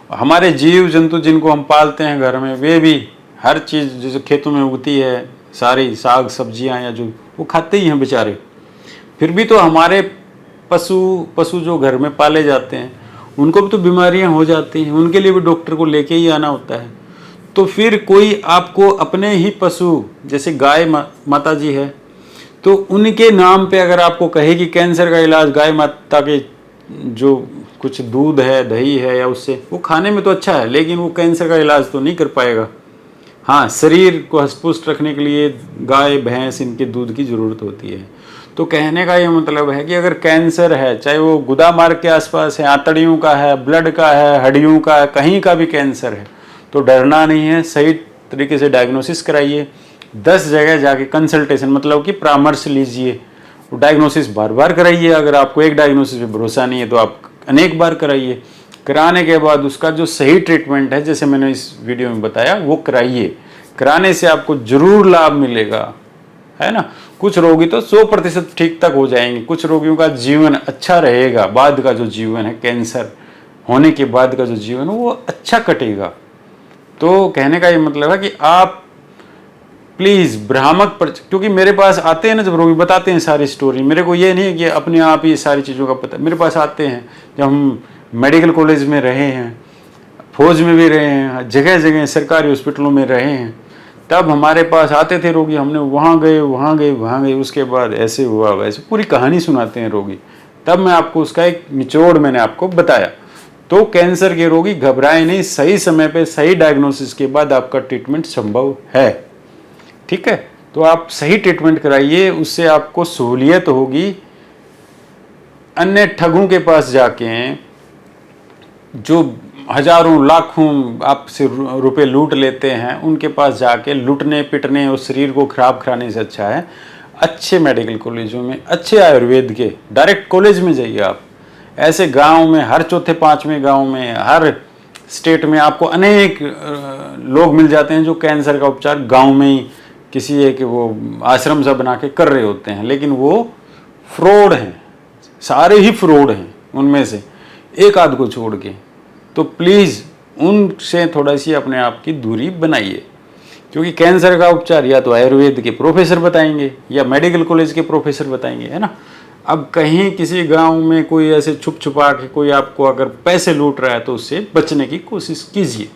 हमारे जीव जंतु जिनको हम पालते हैं घर में, वे भी हर चीज़ जो खेतों में उगती है, सारी साग सब्जियां या जो, वो खाते ही हैं बेचारे। फिर भी तो हमारे पशु जो घर में पाले जाते हैं उनको भी तो बीमारियां हो जाती हैं, उनके लिए भी डॉक्टर को लेके ही आना होता है। तो फिर कोई आपको अपने ही पशु, जैसे गाय माता जी है, तो उनके नाम पे अगर आपको कहे कि कैंसर का इलाज गाय माता के जो कुछ दूध है, दही है या उससे, वो खाने में तो अच्छा है, लेकिन वो कैंसर का इलाज तो नहीं कर पाएगा। हाँ, शरीर को हष्ट-पुष्ट रखने के लिए गाय भैंस इनके दूध की ज़रूरत होती है। तो कहने का ये मतलब है कि अगर कैंसर है, चाहे वो गुदा मार्ग के आसपास है, आंतड़ियों का है, ब्लड का है, हड्डियों का है, कहीं का भी कैंसर है, तो डरना नहीं है। सही तरीके से डायग्नोसिस कराइए, 10 जगह जाके कंसल्टेशन, मतलब कि परामर्श लीजिए। डायग्नोसिस बार बार कराइए। अगर आपको एक डायग्नोसिस पे भरोसा नहीं है तो आप अनेक बार कराइए। कराने के बाद उसका जो सही ट्रीटमेंट है, जैसे मैंने इस वीडियो में बताया, वो कराइए। कराने से आपको जरूर लाभ मिलेगा, है ना। कुछ रोगी तो 100% ठीक तक हो जाएंगे, कुछ रोगियों का जीवन अच्छा रहेगा, बाद का जो जीवन है, कैंसर होने के बाद का जो जीवन है वो अच्छा कटेगा। तो कहने का ये मतलब है कि आप प्लीज़ भ्रामक क्योंकि मेरे पास आते हैं ना जब रोगी, बताते हैं सारी स्टोरी। मेरे को ये नहीं है कि अपने आप ही सारी चीज़ों का पता, मेरे पास आते हैं। जब हम मेडिकल कॉलेज में रहे हैं, फौज में भी रहे हैं, जगह जगह सरकारी हॉस्पिटलों में रहे हैं, तब हमारे पास आते थे रोगी, हमने वहाँ गए वहाँ गए वहाँ गए, उसके बाद ऐसे हुआ वैसे, पूरी कहानी सुनाते हैं रोगी। तब मैं आपको उसका एक निचोड़ मैंने आपको बताया। तो कैंसर के रोगी घबराएं नहीं, सही समय पे सही डायग्नोसिस के बाद आपका ट्रीटमेंट संभव है। ठीक है, तो आप सही ट्रीटमेंट कराइए, उससे आपको सहूलियत होगी। अन्य ठगों के पास जाके, जो हजारों लाखों आपसे रुपए लूट लेते हैं, उनके पास जाके लूटने पिटने और शरीर को खराब कराने से अच्छा है अच्छे मेडिकल कॉलेजों में, अच्छे आयुर्वेद के डायरेक्ट कॉलेज में जाइए आप। ऐसे गांव में, हर चौथे पांचवें गांव में, हर स्टेट में आपको अनेक लोग मिल जाते हैं जो कैंसर का उपचार गांव में ही किसी एक वो आश्रम सा बना के कर रहे होते हैं, लेकिन वो फ्रॉड हैं, सारे ही फ्रॉड हैं उनमें से एक आध को छोड़ के। तो प्लीज़ उनसे थोड़ा सी अपने आप की दूरी बनाइए, क्योंकि कैंसर का उपचार या तो आयुर्वेद के प्रोफेसर बताएंगे या मेडिकल कॉलेज के प्रोफेसर बताएंगे, है ना। अब कहीं किसी गांव में कोई ऐसे छुप छुपा के कोई आपको अगर पैसे लूट रहा है तो उससे बचने की कोशिश कीजिए।